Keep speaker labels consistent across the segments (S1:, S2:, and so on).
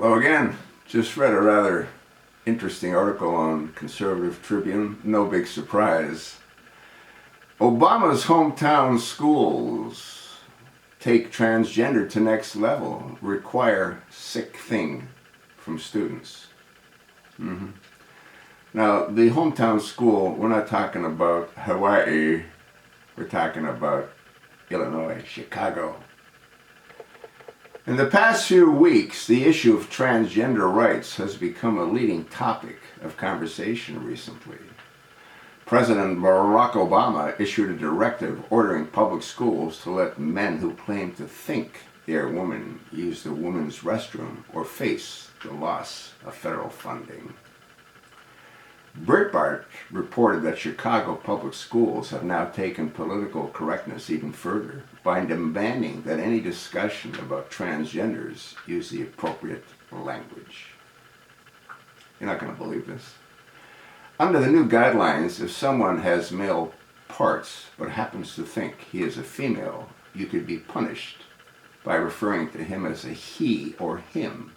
S1: Hello again. Just read a rather interesting article on Conservative Tribune. No big surprise. Obama's hometown schools take transgender to next level, require sick thing from students. Now, the hometown school, we're not talking about Hawaii, we're talking about Illinois, Chicago. In the past few weeks, the issue of transgender rights has become a leading topic of conversation recently. President Barack Obama issued a directive ordering public schools to let men who claim to think they are women use the women's restroom or face the loss of federal funding. Breitbart reported that Chicago public schools have now taken political correctness even further by demanding that any discussion about transgenders use the appropriate language. You're not going to believe this. Under the new guidelines, if someone has male parts but happens to think he is a female, you could be punished by referring to him as a he or him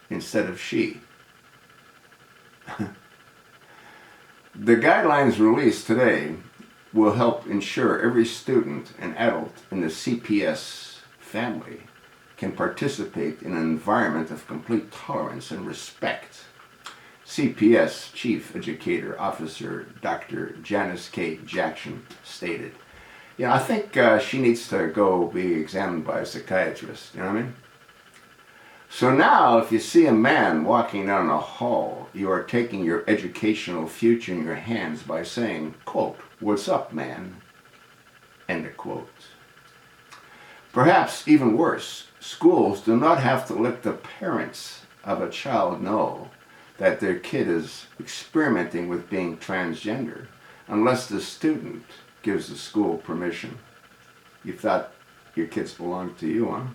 S1: instead of she. The guidelines released today will help ensure every student and adult in the CPS family can participate in an environment of complete tolerance and respect. CPS Chief Educator Officer Dr. Janice K. Jackson stated, I think she needs to go be examined by a psychiatrist, you know what I mean? So now, if you see a man walking down a hall, you are taking your educational future in your hands by saying, quote, "What's up, man?" End of quote. Perhaps even worse, schools do not have to let the parents of a child know that their kid is experimenting with being transgender unless the student gives the school permission. You thought your kids belonged to you, huh?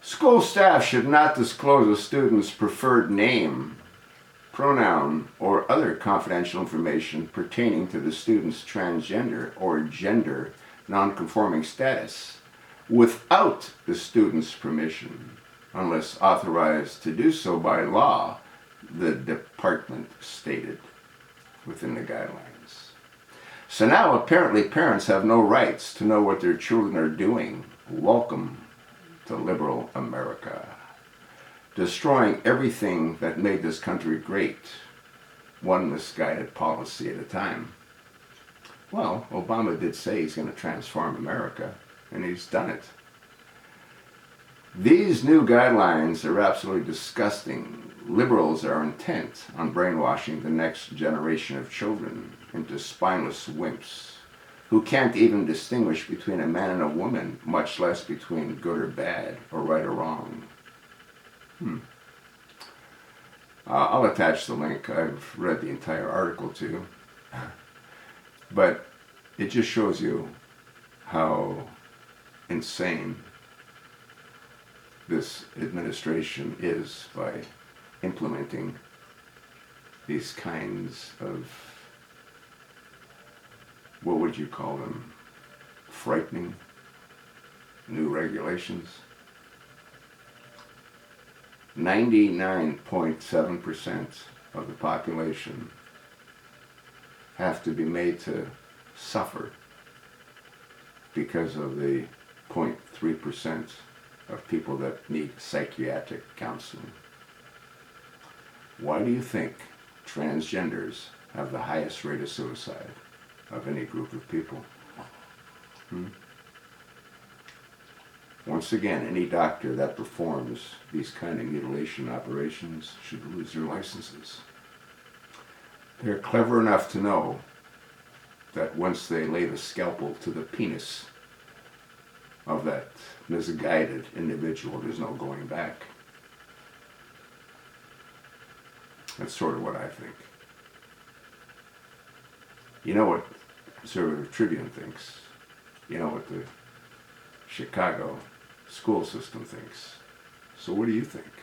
S1: School staff should not disclose a student's preferred name, pronoun, or other confidential information pertaining to the student's transgender or gender nonconforming status without the student's permission, unless authorized to do so by law, the department stated within the guidelines. So now apparently parents have no rights to know what their children are doing. Welcome to liberal America, destroying everything that made this country great, one misguided policy at a time. Well, Obama did say he's going to transform America, and he's done it. These new guidelines are absolutely disgusting. Liberals are intent on brainwashing the next generation of children into spineless wimps who can't even distinguish between a man and a woman, much less between good or bad, or right or wrong. I'll attach the link. I've read the entire article too. But it just shows you how insane this administration is by implementing these kinds of, what would you call them, frightening new regulations. 99.7% of the population have to be made to suffer because of the 0.3% of people that need psychiatric counseling. Why do you think transgenders have the highest rate of suicide of any group of people? Once again, any doctor that performs these kind of mutilation operations should lose their licenses. They're clever enough to know that once they lay the scalpel to the penis of that misguided individual, there's no going back. That's sort of what I think. You know what Conservative Tribune thinks. You know what the Chicago school system thinks. So what do you think?